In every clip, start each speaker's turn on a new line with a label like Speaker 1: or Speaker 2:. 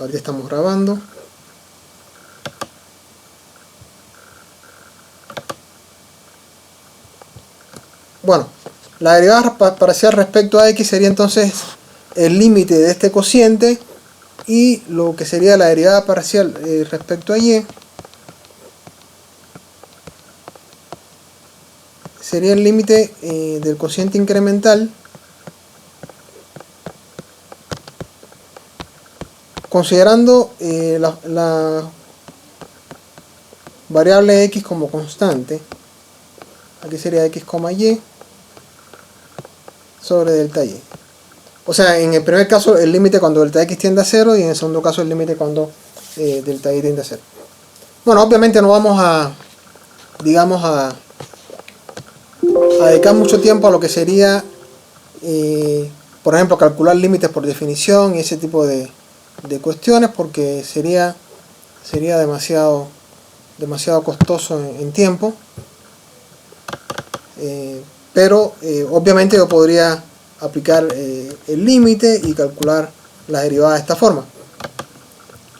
Speaker 1: Ahorita estamos grabando. Bueno, la derivada parcial respecto a x sería entonces el límite de este cociente, y lo que sería la derivada parcial respecto a y sería el límite del cociente incremental considerando la variable x como constante. Aquí sería x, y sobre delta y. O sea, en el primer caso el límite cuando delta x tiende a 0, y en el segundo caso el límite cuando delta y tiende a 0. Bueno, obviamente no vamos a, digamos, a dedicar mucho tiempo a lo que sería, por ejemplo, calcular límites por definición y ese tipo de cuestiones, porque sería demasiado costoso en tiempo. Pero obviamente yo podría aplicar el límite y calcular la derivada de esta forma.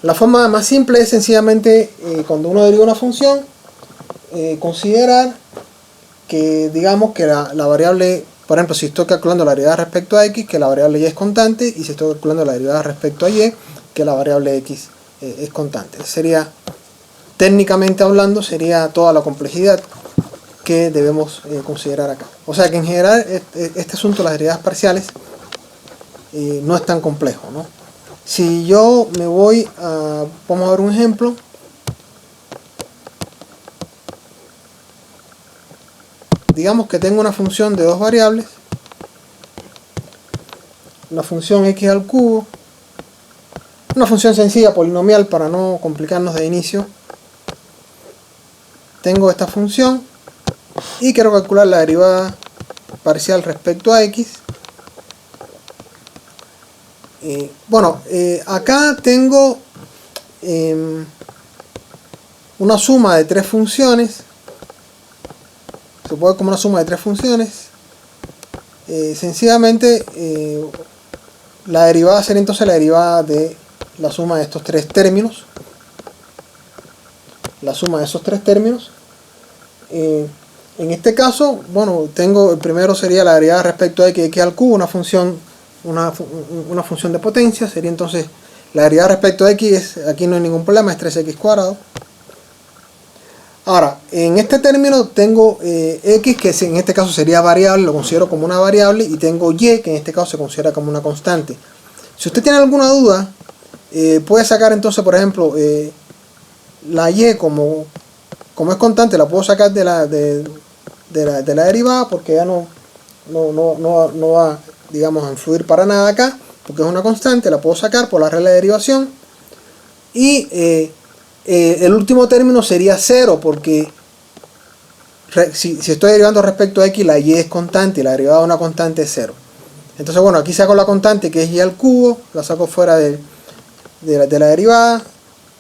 Speaker 1: La forma más simple es sencillamente, cuando uno deriva una función, considerar que, digamos, que la variable, por ejemplo, si estoy calculando la derivada respecto a x, que la variable y es constante, y si estoy calculando la derivada respecto a y, que la variable x es constante. Sería, técnicamente hablando, sería toda la complejidad que debemos considerar acá. O sea que en general este asunto de las derivadas parciales no es tan complejo, ¿no? Si yo me voy a, vamos a ver un ejemplo. Digamos que tengo una función de dos variables, la función x al cubo, una función sencilla polinomial para no complicarnos de inicio. Tengo esta función y quiero calcular la derivada parcial respecto a x. Acá tengo una suma de tres funciones. Se puede ver como una suma de tres funciones. Sencillamente la derivada sería entonces la derivada de la suma de estos tres términos. La suma de esos tres términos. En este caso, bueno, tengo el primero sería la derivada respecto a x al cubo, una función de potencia. Sería entonces la derivada respecto a x, aquí no hay ningún problema, es 3x cuadrado. Ahora, en este término tengo x, que en este caso sería variable, lo considero como una variable, y tengo y, que en este caso se considera como una constante. Si usted tiene alguna duda, puede sacar entonces, por ejemplo, la y como es constante, la puedo sacar de la derivada, porque ya no va, digamos, a influir para nada acá, porque es una constante, la puedo sacar por la regla de derivación. Y el último término sería 0, porque si estoy derivando respecto a x, la y es constante, y la derivada de una constante es 0. Entonces, bueno, aquí saco la constante, que es y al cubo, la saco fuera de la derivada,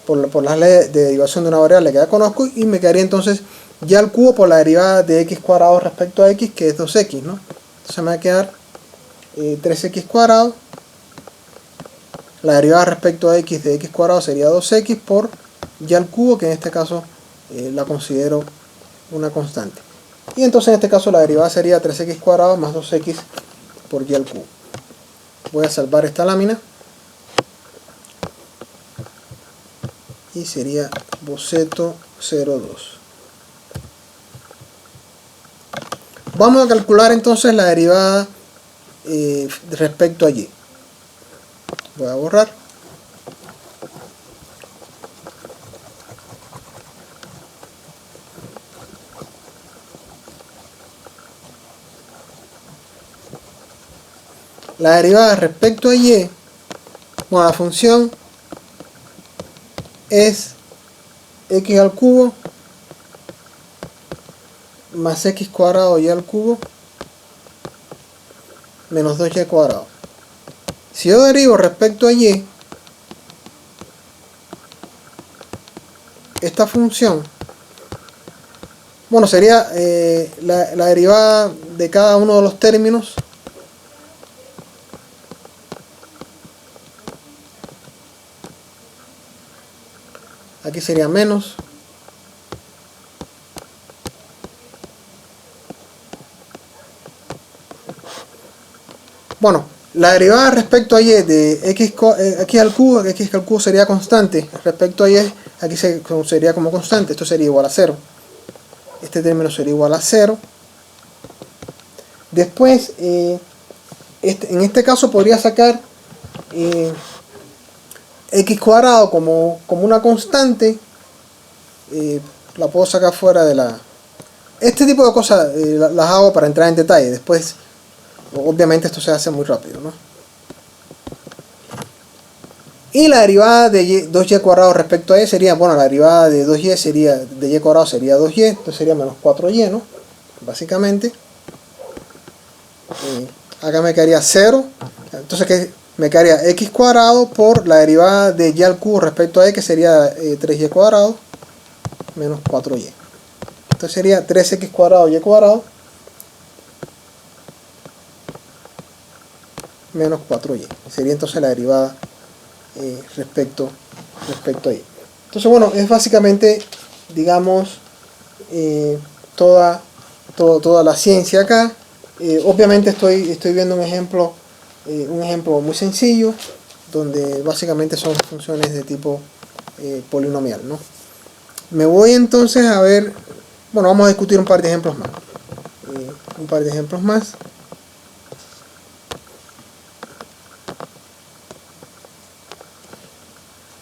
Speaker 1: por las leyes de derivación de una variable que ya conozco, y me quedaría entonces y al cubo por la derivada de x cuadrado respecto a x, que es 2x, ¿no? Entonces me va a quedar 3x cuadrado. La derivada respecto a x de x cuadrado sería 2x por y al cubo, que en este caso la considero una constante. Y entonces en este caso la derivada sería 3x cuadrado más 2x por y al cubo. Voy a salvar esta lámina. Y sería boceto 02. Vamos a calcular entonces la derivada respecto a y. Voy a borrar. La derivada respecto a y, bueno, la función es x al cubo más x cuadrado y al cubo menos 2y cuadrado. Si yo derivo respecto a y, esta función, bueno, sería la derivada de cada uno de los términos aquí sería menos. Bueno, la derivada respecto a y de x al cubo sería constante. Respecto a y, aquí sería como constante. Esto sería igual a 0. Este término sería igual a 0. Después, en este caso podría sacar x cuadrado como una constante. La puedo sacar fuera de la... Este tipo de cosas las hago para entrar en detalle. Después, obviamente esto se hace muy rápido, ¿no? Y la derivada de 2y cuadrado respecto a y sería, bueno, la derivada de 2y sería, de y cuadrado sería 2y, entonces sería menos 4y, ¿no? Básicamente. Acá me quedaría 0, entonces que me quedaría x cuadrado por la derivada de y al cubo respecto a y, que sería 3y cuadrado menos 4y. Entonces sería 3x cuadrado y cuadrado menos 4y. Sería entonces la derivada respecto a y. Entonces, bueno, es básicamente, digamos, toda la ciencia acá. Obviamente estoy viendo un ejemplo muy sencillo, donde básicamente son funciones de tipo polinomial, ¿no? Me voy entonces a ver, bueno, vamos a discutir un par de ejemplos más.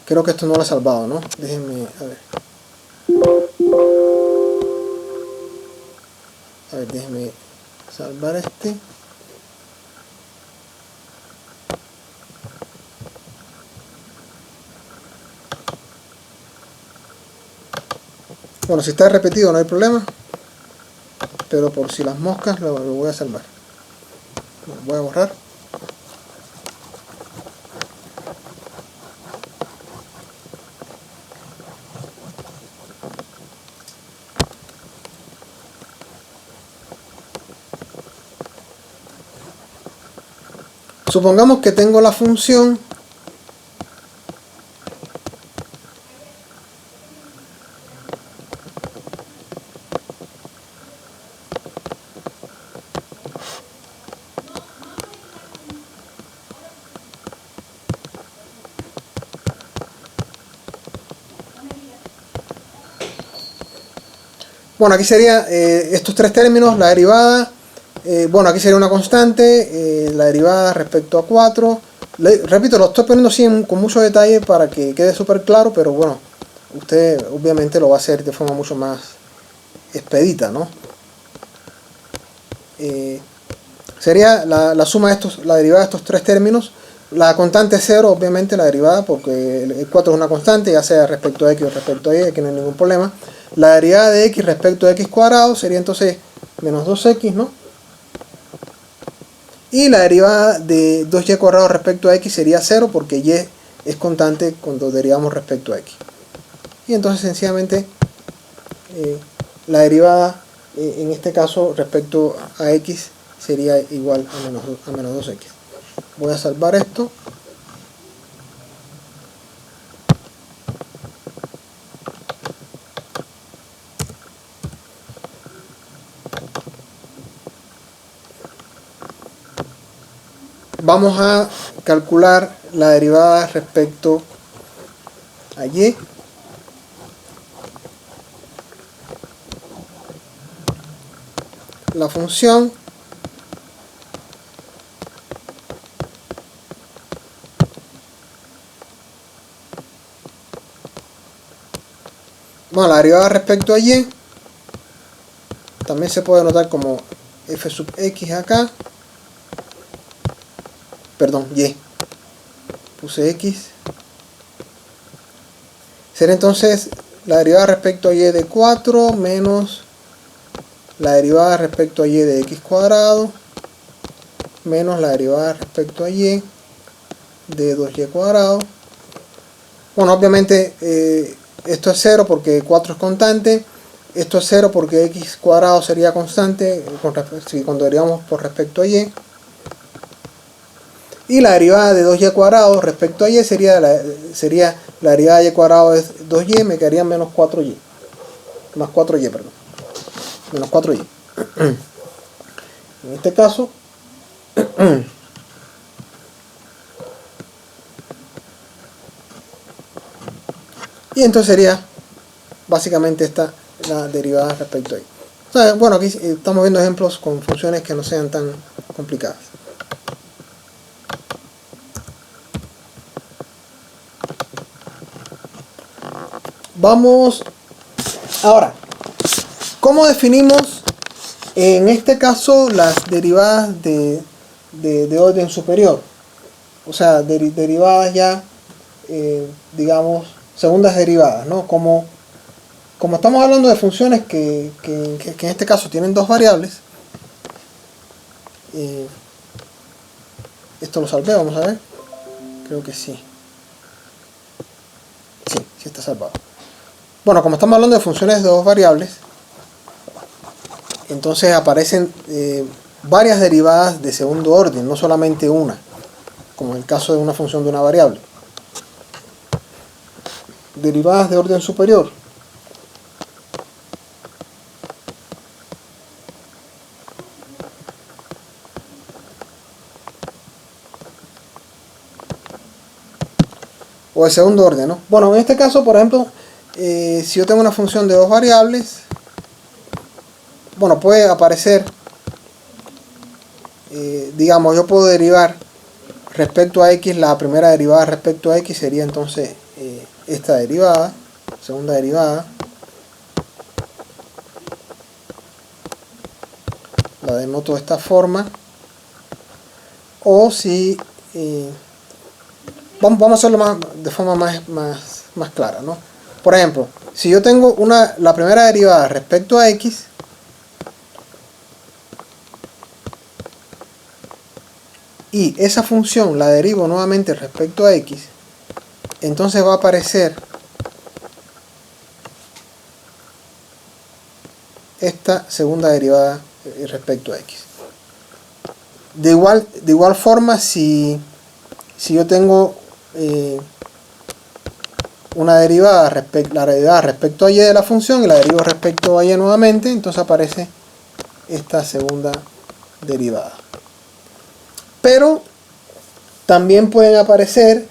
Speaker 1: Creo que esto no lo he salvado, ¿no? Déjenme, a ver. Déjenme salvar este. Bueno, si está repetido no hay problema, pero por si las moscas lo voy a salvar. Lo voy a borrar. Supongamos que tengo la función bueno, aquí sería estos tres términos, la derivada, bueno, aquí sería una constante, la derivada respecto a 4. Repito, lo estoy poniendo así con mucho detalle para que quede súper claro, pero bueno, usted obviamente lo va a hacer de forma mucho más expedita, ¿no? Sería la suma de estos, la derivada de estos tres términos. La constante es 0, obviamente, la derivada, porque el 4 es una constante, ya sea respecto a x o respecto a y, aquí no hay ningún problema. La derivada de x respecto a x cuadrado sería entonces menos 2x, ¿no? Y la derivada de 2y cuadrado respecto a x sería 0, porque y es constante cuando derivamos respecto a x. Y entonces sencillamente la derivada en este caso respecto a x sería igual a menos 2x. Voy a salvar esto. Vamos a calcular la derivada respecto a y. La función la derivada respecto a y también se puede anotar como f sub x acá, perdón, y, puse x, será entonces la derivada respecto a y de 4 menos la derivada respecto a y de x cuadrado menos la derivada respecto a y de 2y cuadrado. Bueno, obviamente esto es 0 porque 4 es constante, esto es 0 porque x cuadrado sería constante cuando derivamos por respecto a y. Y la derivada de 2y cuadrado respecto a y sería la derivada de y cuadrado es 2y, me quedaría menos 4y. Más 4y, perdón. Menos 4y. En este caso, y entonces sería básicamente esta la derivada respecto a y. O sea, bueno, aquí estamos viendo ejemplos con funciones que no sean tan complicadas. Vamos ahora, ¿cómo definimos en este caso las derivadas de orden superior? O sea, derivadas ya, digamos, segundas derivadas, ¿no? Como estamos hablando de funciones que en este caso tienen dos variables, esto lo salvé, vamos a ver, creo que sí. Sí está salvado. Bueno, como estamos hablando de funciones de dos variables, entonces aparecen varias derivadas de segundo orden, no solamente una, como en el caso de una función de una variable. Derivadas de orden superior. O de segundo orden, ¿no? Bueno, en este caso, por ejemplo, si yo tengo una función de dos variables, bueno, puede aparecer, digamos, yo puedo derivar respecto a x, la primera derivada respecto a x sería entonces esta derivada, segunda derivada, la denoto de esta forma, o si vamos a hacerlo de forma más clara, ¿no? Por ejemplo, si yo tengo la primera derivada respecto a x, y esa función la derivo nuevamente respecto a x, entonces va a aparecer esta segunda derivada respecto a x. De igual forma, si yo tengo una derivada la derivada respecto a y de la función y la derivo respecto a y nuevamente, entonces aparece esta segunda derivada. Pero también pueden aparecer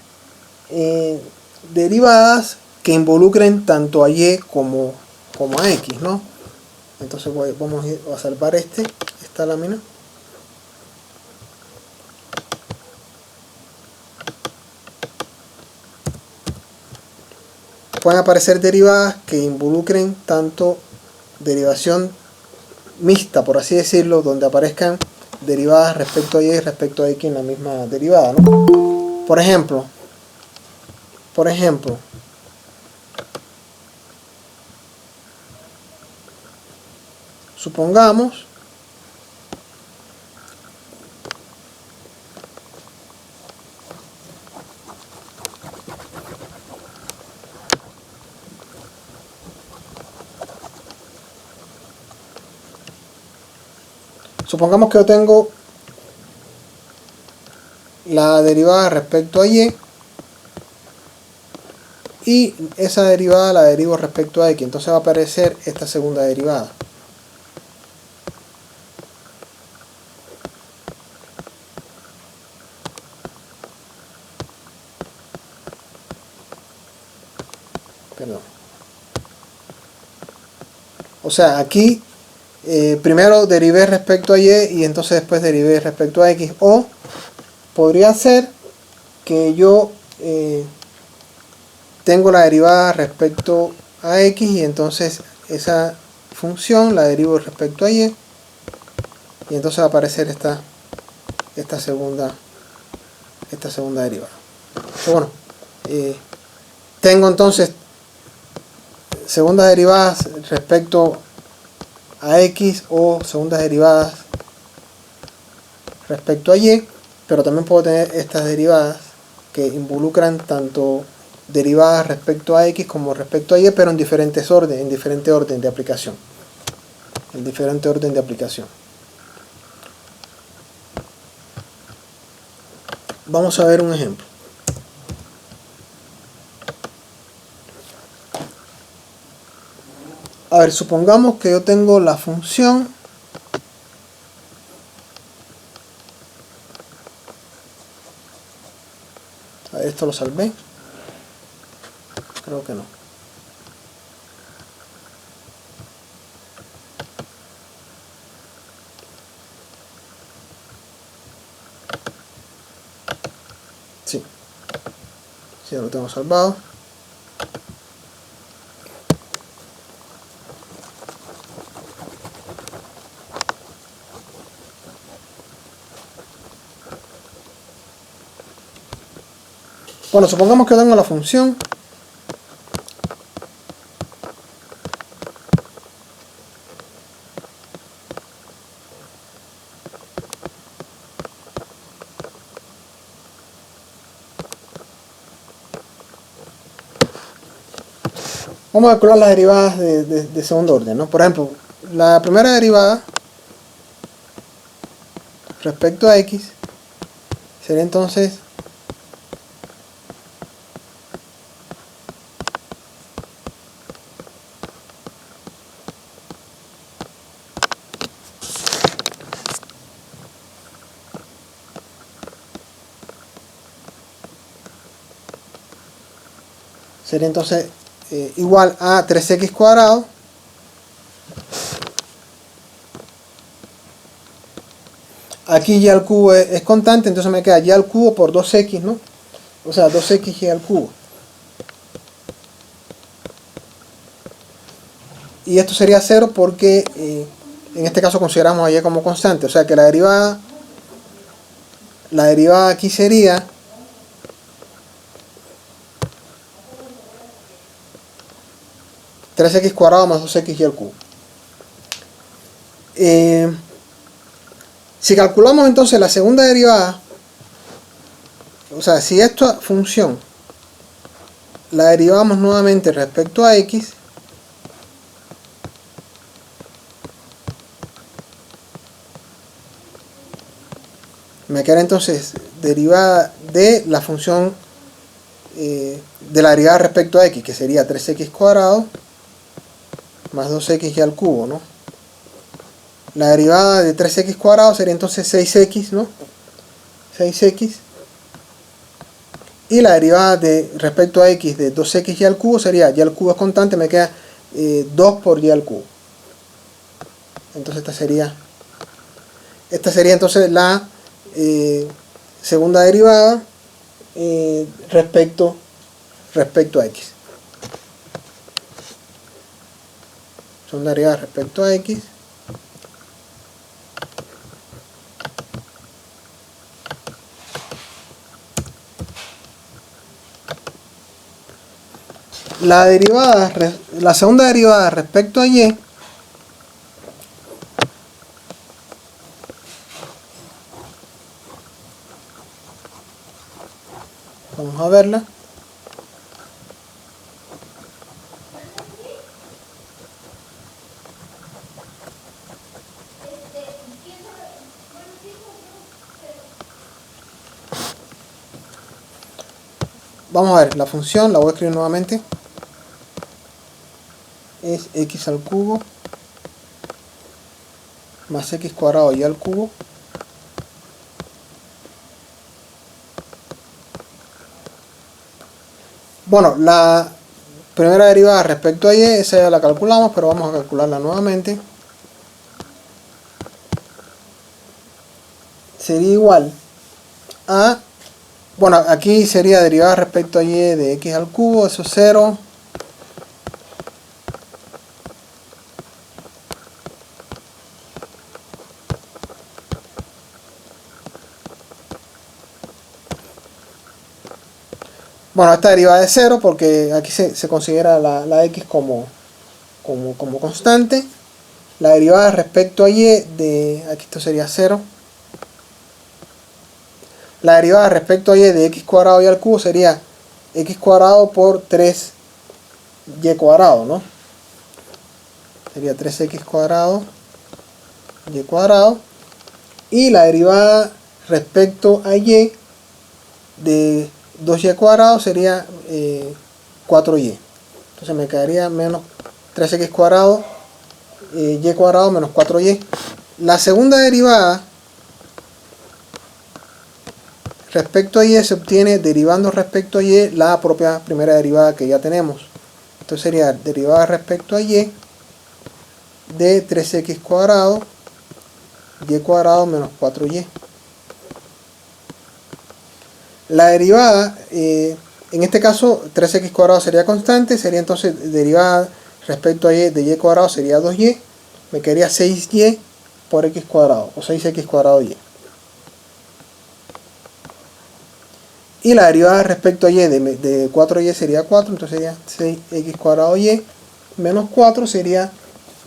Speaker 1: derivadas que involucren tanto a y como a x, ¿no? Entonces vamos a salvar esta lámina. Pueden aparecer derivadas que involucren tanto derivación mixta, por así decirlo, donde aparezcan derivadas respecto a y y respecto a x en la misma derivada, ¿no? Por ejemplo, supongamos que yo tengo la derivada respecto a y esa derivada la derivo respecto a x, entonces va a aparecer esta segunda derivada. Perdón. O sea, aquí primero derivé respecto a y entonces después derivé respecto a x, o podría ser que yo tengo la derivada respecto a x y entonces esa función la derivo respecto a y entonces va a aparecer esta segunda derivada. Pero bueno, tengo entonces segundas derivadas respecto a x o segundas derivadas respecto a y, pero también puedo tener estas derivadas que involucran tanto derivadas respecto a x como respecto a y, pero en diferente orden de aplicación. Vamos a ver un ejemplo. ver, supongamos que yo tengo la función. A ver, esto lo salvé. Creo que no. Sí. Sí, ya lo tengo salvado. Bueno, supongamos que yo tengo la función. Vamos a calcular las derivadas de segundo orden, ¿no? Por ejemplo, la primera derivada respecto a x sería entonces igual a 3x cuadrado aquí y al cubo es constante, entonces me queda y al cubo por 2x, ¿no? O sea, 2x y al cubo. Y esto sería 0 porque en este caso consideramos a y como constante, o sea que la derivada aquí sería x cuadrado más 2x y al cubo. Si calculamos entonces la segunda derivada, o sea, si esta función la derivamos nuevamente respecto a x, me queda entonces derivada de la función de la derivada respecto a x, que sería 3x cuadrado más 2x y al cubo, ¿no? La derivada de 3x cuadrado sería entonces 6x, ¿no? 6x. Y la derivada de respecto a x de 2x y al cubo sería y al cubo es constante, me queda 2 por y al cubo. Entonces esta sería entonces la segunda derivada respecto a x. Segunda derivada respecto a x. La segunda derivada respecto a y vamos a verla. Vamos a ver, la función la voy a escribir nuevamente. Es x al cubo más x cuadrado y al cubo bueno, la primera derivada respecto a y, esa ya la calculamos, pero vamos a calcularla nuevamente. Sería igual a, bueno, aquí sería derivada respecto a y de x al cubo, eso es 0. Bueno, esta derivada es 0 porque aquí se considera la x como constante. La derivada respecto a y de, aquí esto sería 0. La derivada respecto a y de x cuadrado y al cubo sería x cuadrado por 3y cuadrado, ¿no? Sería 3x cuadrado y cuadrado. Y la derivada respecto a y de 2y cuadrado sería 4y. Entonces me quedaría menos 3x cuadrado y cuadrado menos 4y. La segunda derivada respecto a y se obtiene derivando respecto a y la propia primera derivada que ya tenemos. Entonces sería derivada respecto a y de 3x cuadrado y cuadrado menos 4y. La derivada, en este caso 3x cuadrado sería constante, sería entonces derivada respecto a y de y cuadrado sería 2y, me quedaría 6y por x cuadrado, o 6x cuadrado y. Y la derivada respecto a y de 4y sería 4, entonces sería 6x cuadrado y menos 4 sería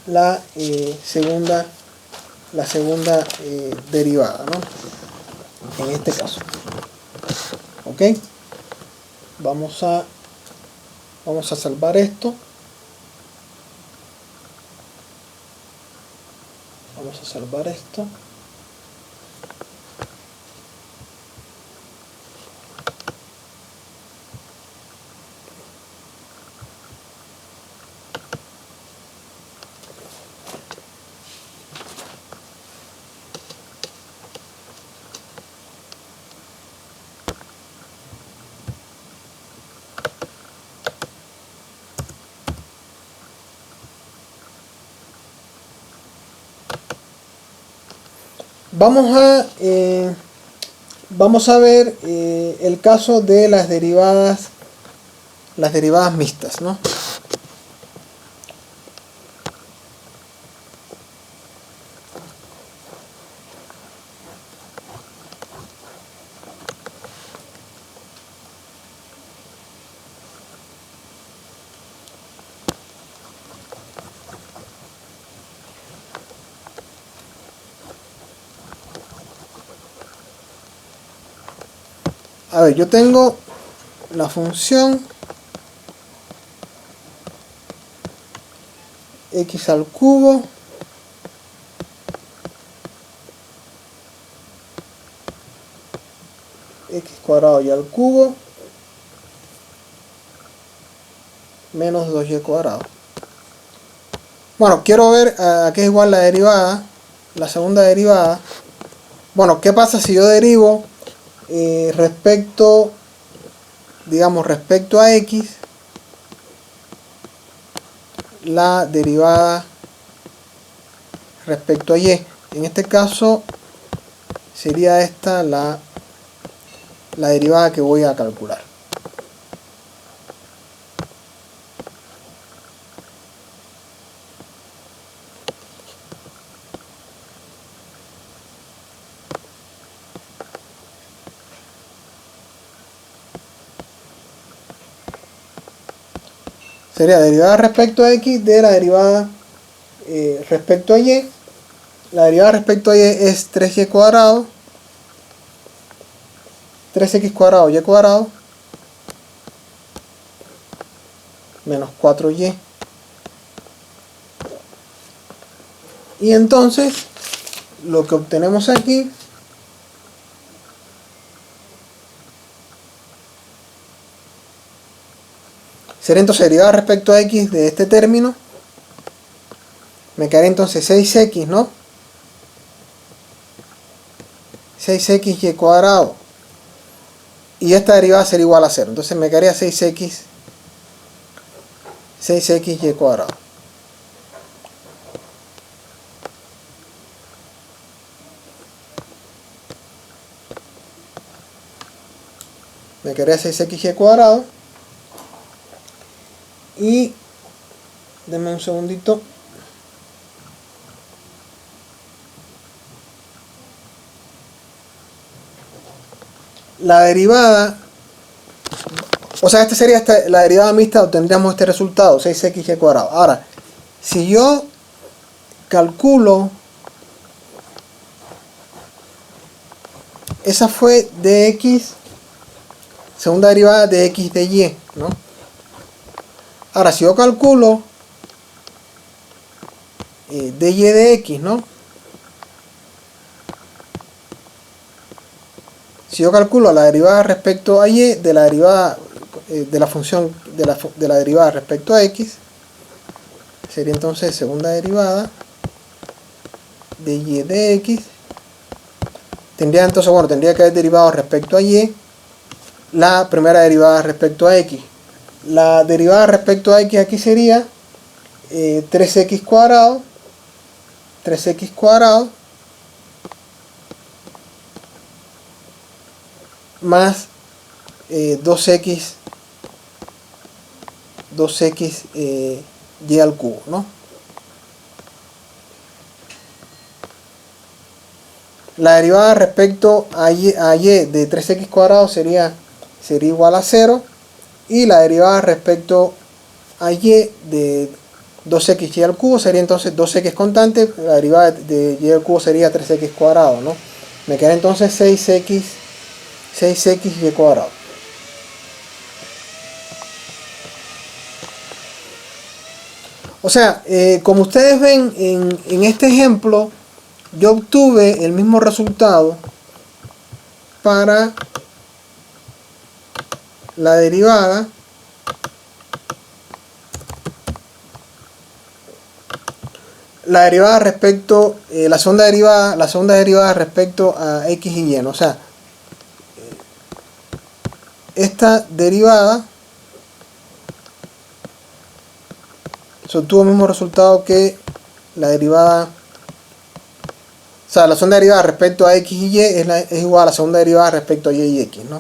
Speaker 1: la segunda derivada, ¿no? En este caso. Ok, vamos a salvar esto. Vamos a salvar esto. Vamos a ver el caso de las derivadas mixtas, ¿no? A ver, yo tengo la función x al cubo x cuadrado y al cubo menos 2y cuadrado. Bueno, quiero ver a qué es igual la derivada, la segunda derivada. Bueno, ¿qué pasa si yo derivo respecto a x la derivada respecto a y? En este caso sería esta la derivada que voy a calcular. Sería derivada respecto a x de la derivada respecto a y. La derivada respecto a y es 3y cuadrado, 3x cuadrado y cuadrado menos 4y. Y entonces lo que obtenemos aquí sería entonces derivada respecto a x de este término. Me quedaría entonces 6x, ¿no? 6xy cuadrado. Y esta derivada sería igual a 0. Entonces me quedaría 6xy cuadrado. Me quedaría 6xy cuadrado. Y denme un segundito. La derivada, o sea, esta sería la derivada mixta, obtendríamos este resultado, 6xy cuadrado. Ahora, si yo calculo, esa fue de x, segunda derivada de x de y, ¿no? Ahora, si yo calculo de y de x, ¿no? Si yo calculo la derivada respecto a y de la derivada de la función de la derivada respecto a x, sería entonces segunda derivada de y de x. Tendría entonces, bueno, tendría que haber derivado respecto a y la primera derivada respecto a x. La derivada respecto a x aquí sería 3x cuadrado más 2x y al cubo, ¿no? La derivada respecto a y de 3x cuadrado sería igual a 0, y la derivada respecto a y de 2x al cubo sería entonces 2x constante, la derivada de y al cubo sería 3x cuadrado, ¿no? Me queda entonces 6x y cuadrado. O sea, como ustedes ven en este ejemplo, yo obtuve el mismo resultado para la derivada respecto, la segunda derivada respecto a x y y, ¿no? O sea, esta derivada se obtuvo el mismo resultado que la derivada, o sea, la segunda derivada respecto a x y y es igual a la segunda derivada respecto a y y x, ¿no?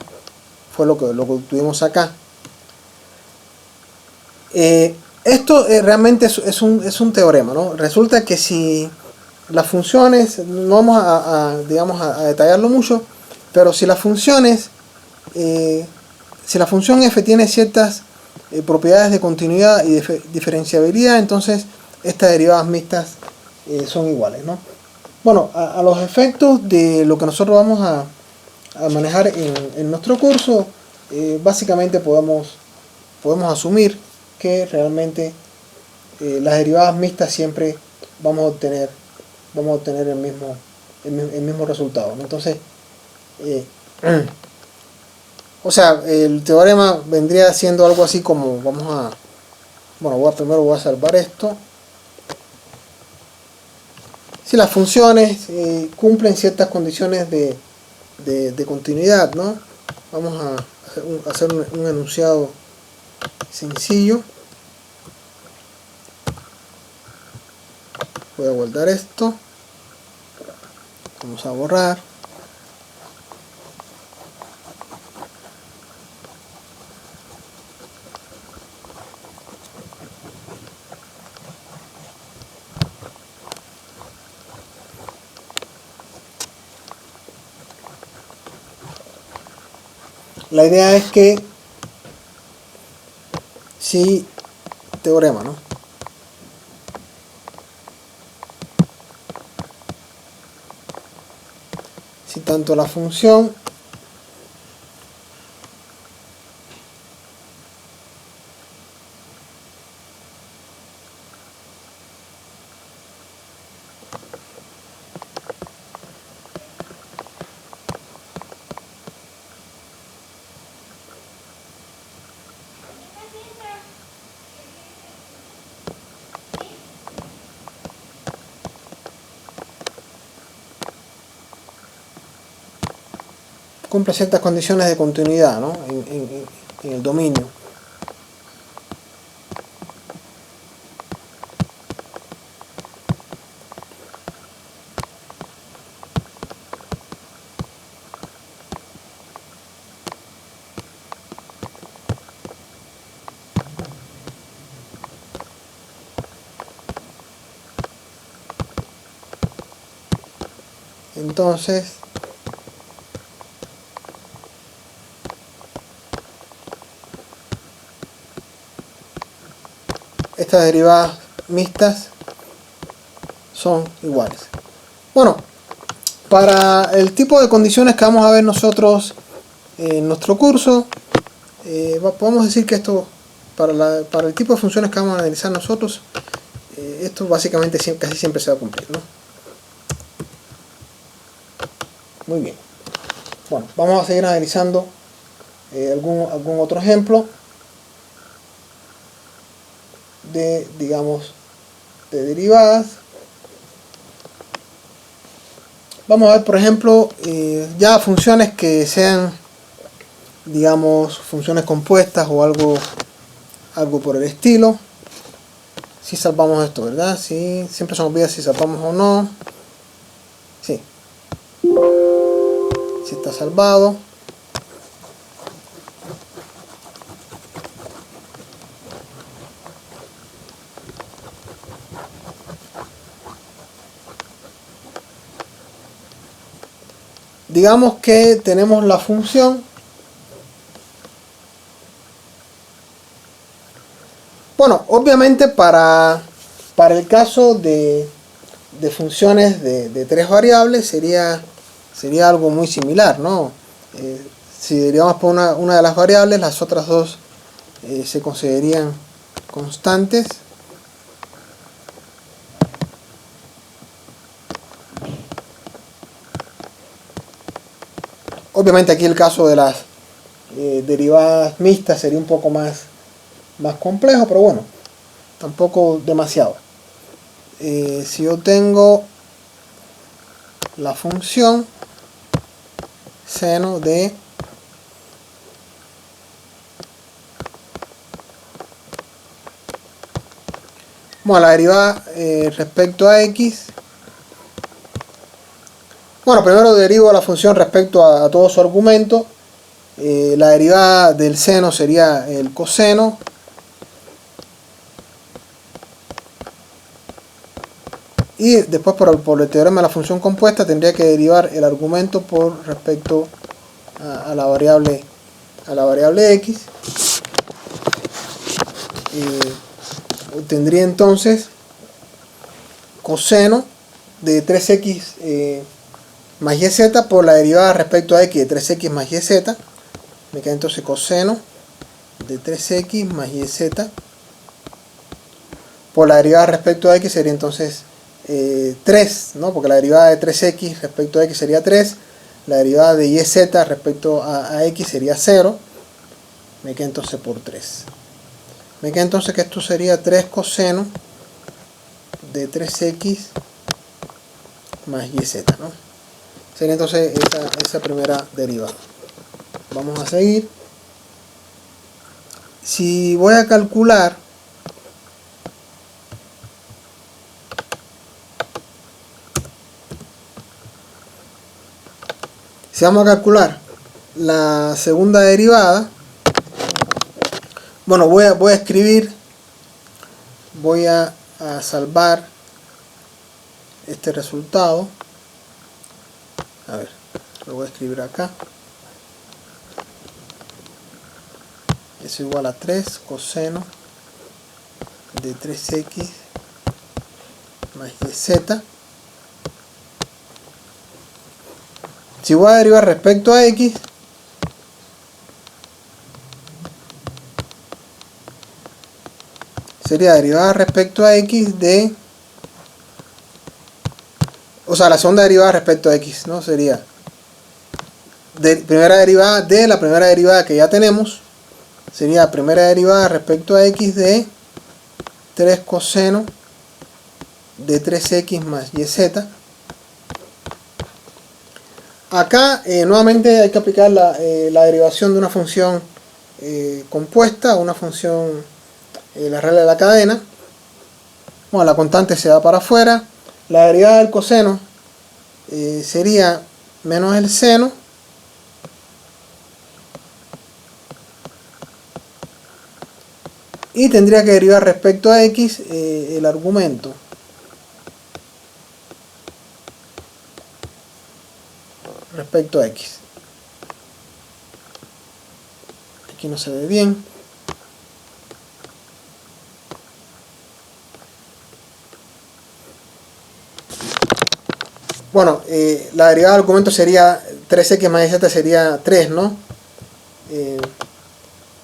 Speaker 1: Fue lo que obtuvimos acá. Esto realmente es un teorema, ¿no? Resulta que si las funciones, no vamos digamos, a detallarlo mucho, pero si las funciones, si la función f tiene ciertas propiedades de continuidad y de diferenciabilidad, entonces estas derivadas mixtas son iguales, ¿no? Bueno, a los efectos de lo que nosotros vamos a manejar en nuestro curso, básicamente podemos asumir que realmente las derivadas mixtas siempre vamos a obtener el mismo resultado, ¿no? Entonces, o sea, el teorema vendría siendo algo así como, primero voy a salvar esto. Si las funciones cumplen ciertas condiciones de continuidad, ¿no? Vamos a hacer un enunciado sencillo. Voy a guardar esto. Vamos a borrar. La idea es que si teorema, ¿no? Si tanto la función cumple ciertas condiciones de continuidad, ¿no? en el dominio. Entonces, estas derivadas mixtas son iguales. Bueno, para el tipo de condiciones que vamos a ver nosotros en nuestro curso, podemos decir que esto, para el tipo de funciones que vamos a analizar nosotros, esto básicamente casi siempre se va a cumplir, ¿no? Muy bien. Bueno, vamos a seguir analizando algún otro ejemplo de, digamos, de derivadas. Vamos a ver, por ejemplo, ya funciones que sean, digamos, funciones compuestas o algo por el estilo. Si salvamos esto, ¿verdad? Sí, siempre se nos olvida si salvamos o no. Sí. Si está salvado. Digamos que tenemos la función. Bueno, obviamente para el caso de funciones de tres variables sería algo muy similar, ¿no? Si derivamos por una de las variables, las otras dos se considerarían constantes. Obviamente aquí el caso de las derivadas mixtas sería un poco más complejo, pero bueno, tampoco demasiado. Si yo tengo la función seno de la derivada respecto a x. Bueno, primero derivo la función respecto a todo su argumento. La derivada del seno sería el coseno. Y después por el teorema de la función compuesta tendría que derivar el argumento por respecto a la variable x. Obtendría entonces coseno de 3x más yz por la derivada respecto a x de 3x más yz. Me queda entonces coseno de 3x más yz por la derivada respecto a x sería entonces 3, ¿no? Porque la derivada de 3x respecto a x sería 3, la derivada de yz respecto a x sería 0, me queda entonces por 3. Me queda entonces que esto sería 3 coseno de 3x más yz, ¿no? Sería entonces esa primera derivada. Vamos a seguir. Si voy a calcular vamos a calcular la segunda derivada, bueno, voy a escribir, voy a salvar este resultado. A ver, lo voy a escribir acá. Es igual a 3 coseno de 3x más yz. Si voy a derivar respecto a x, sería derivada respecto a x de, o sea, la segunda derivada respecto a x, ¿no? Sería primera derivada de la primera derivada que ya tenemos, sería primera derivada respecto a x de 3 coseno de 3x más yz. Acá nuevamente hay que aplicar la derivación de una función compuesta, una función, la regla de la cadena. Bueno, la constante se va para afuera. La derivada del coseno sería menos el seno y tendría que derivar respecto a x el argumento. Respecto a x. Aquí no se ve bien. Bueno, la derivada del argumento sería 3x más z sería 3, ¿no?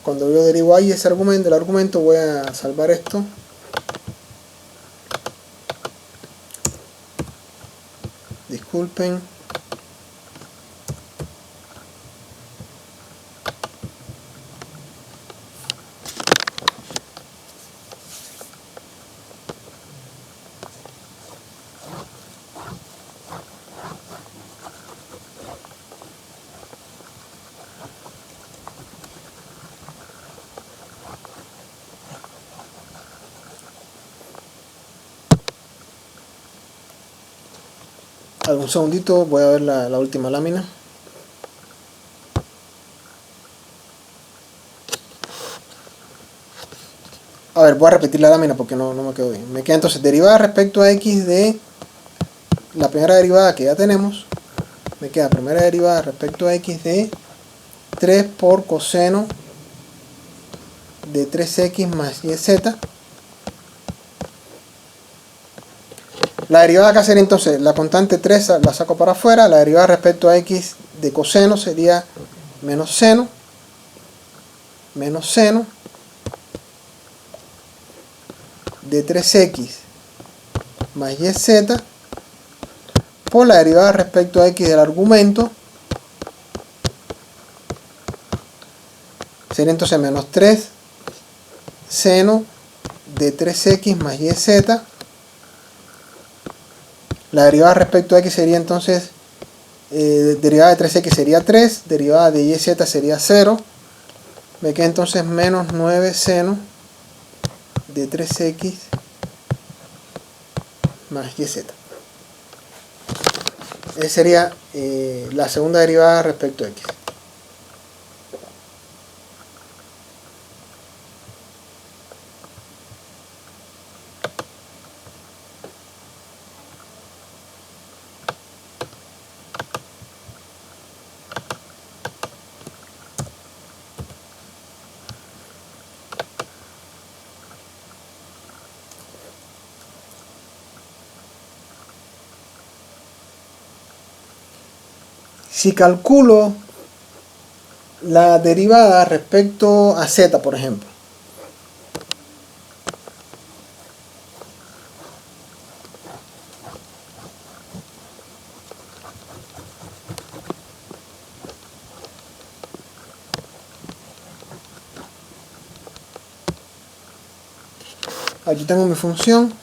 Speaker 1: Cuando yo derivo ahí ese argumento, el argumento, voy a salvar esto. Disculpen. Un segundito, voy a ver la última lámina. A ver, voy a repetir la lámina porque no me quedó bien. Me queda entonces derivada respecto a x de la primera derivada que ya tenemos. Me queda primera derivada respecto a x de 3 por coseno de 3x más yz. La derivada acá sería entonces, la constante 3 la saco para afuera. La derivada respecto a x de coseno sería menos seno de 3x más yz por la derivada respecto a x del argumento, sería entonces menos 3 seno de 3x más yz. La derivada respecto a x sería entonces, derivada de 3x sería 3, derivada de yz sería 0. Me queda entonces menos 9 seno de 3x más yz. Esa sería la segunda derivada respecto a x. Si calculo la derivada respecto a z, por ejemplo, aquí tengo mi función.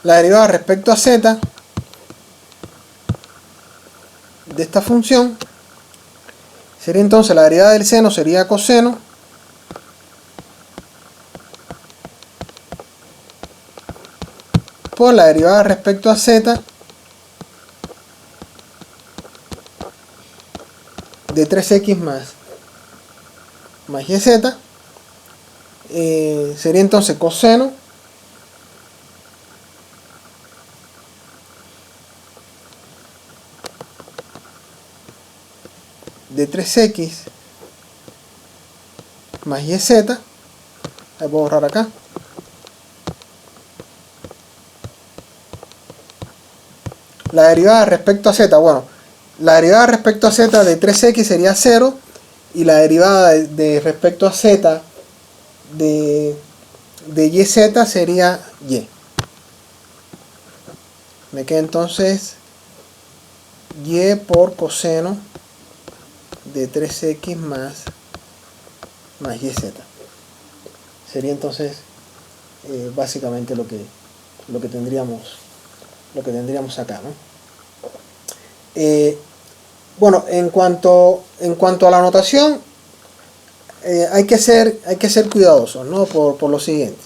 Speaker 1: La derivada respecto a z de esta función sería entonces la derivada del seno sería coseno por la derivada respecto a z de 3x más yz. Sería entonces coseno de 3x más yz. Ahí puedo borrar acá. La derivada respecto a z, bueno, la derivada respecto a z de 3x sería 0 y la derivada de respecto a z de yz sería y. Me queda entonces y por coseno de 3x más yz. Sería entonces básicamente lo que tendríamos acá, ¿no? Bueno, en cuanto a la notación, hay que ser cuidadosos, ¿no? Por lo siguiente.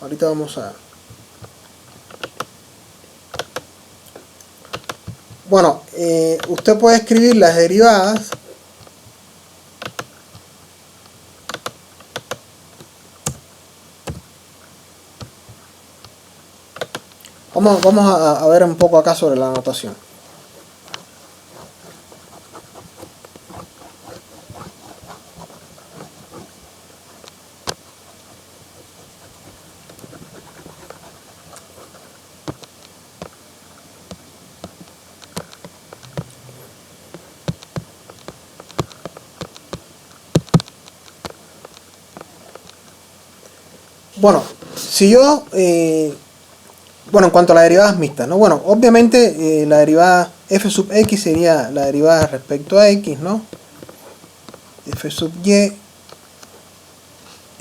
Speaker 1: Ahorita vamos a... Bueno, usted puede escribir las derivadas Vamos a ver un poco acá sobre la notación. Bueno, si yo... bueno, en cuanto a las derivadas mixtas, ¿no? Bueno, obviamente la derivada f sub x sería la derivada respecto a x, ¿no? F sub y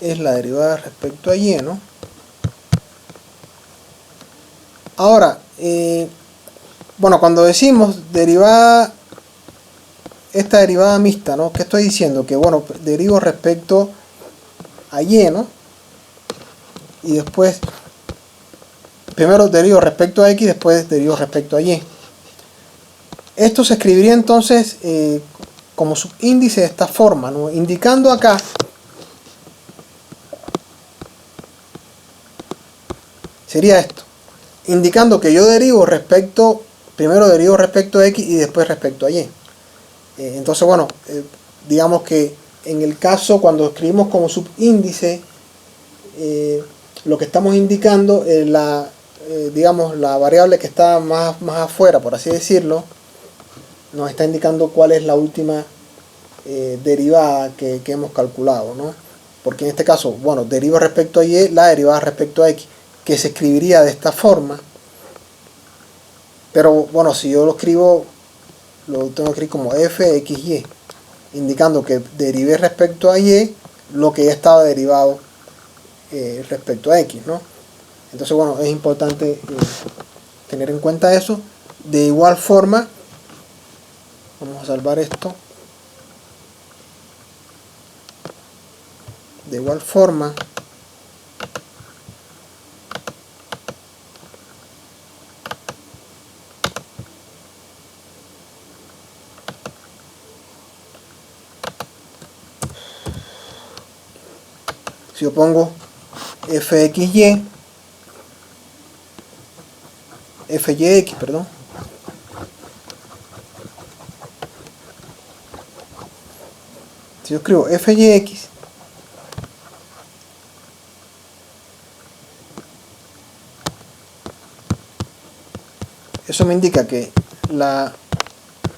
Speaker 1: es la derivada respecto a y, ¿no? Ahora, bueno, cuando decimos derivada esta derivada mixta, ¿no? ¿Qué estoy diciendo? Que bueno, derivo respecto a y, ¿no? Y después, primero derivo respecto a x, después derivo respecto a y. Esto se escribiría entonces como subíndice de esta forma, ¿no? Indicando acá sería esto, indicando que yo derivo respecto, primero derivo respecto a x y después respecto a y. Entonces, bueno, digamos que en el caso cuando escribimos como subíndice, lo que estamos indicando es digamos, la variable que está más afuera, por así decirlo, nos está indicando cuál es la última derivada que hemos calculado, ¿no? Porque en este caso, bueno, derivo respecto a y, la derivada respecto a x, que se escribiría de esta forma. Pero bueno, si yo lo escribo, lo tengo que escribir como fxy, indicando que derivé respecto a y lo que ya estaba derivado respecto a x, ¿no? Entonces, bueno, es importante tener en cuenta eso. De igual forma, vamos a salvar esto. De igual forma, si yo pongo fxy, fyx, perdón, si yo escribo fyx, eso me indica que la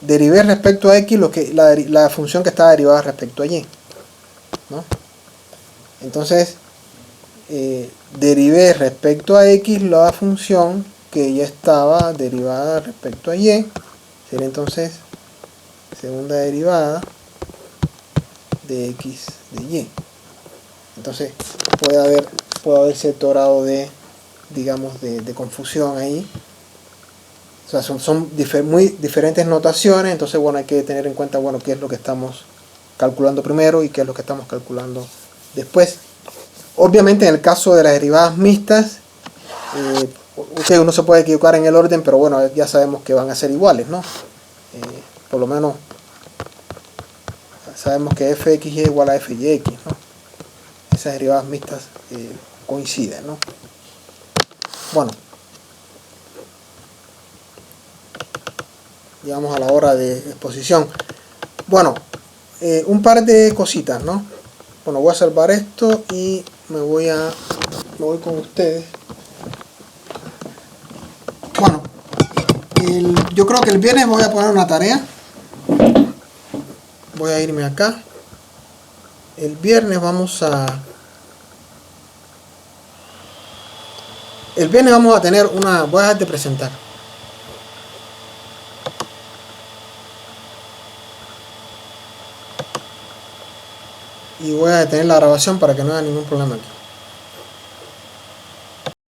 Speaker 1: derivé respecto a x la función que está derivada respecto a y, ¿no? Entonces, derivé respecto a x la función que ya estaba derivada respecto a y, sería entonces segunda derivada de x de y. Entonces puede haber cierto grado de, digamos, de confusión ahí. O sea, son muy diferentes notaciones, entonces bueno, hay que tener en cuenta, bueno, qué es lo que estamos calculando primero y qué es lo que estamos calculando después. Obviamente en el caso de las derivadas mixtas, uno se puede equivocar en el orden, pero bueno, ya sabemos que van a ser iguales, ¿no? Por lo menos sabemos que fxy es igual a fyx, ¿no? Esas derivadas mixtas coinciden, ¿no? Bueno, llegamos a la hora de exposición. Bueno, un par de cositas, ¿no? Bueno, voy a salvar esto y me voy con ustedes. Bueno, yo creo que el viernes voy a poner una tarea. Voy a irme acá. El viernes vamos a tener una... Voy a dejar de presentar. Y voy a detener la grabación para que no haya ningún problema aquí.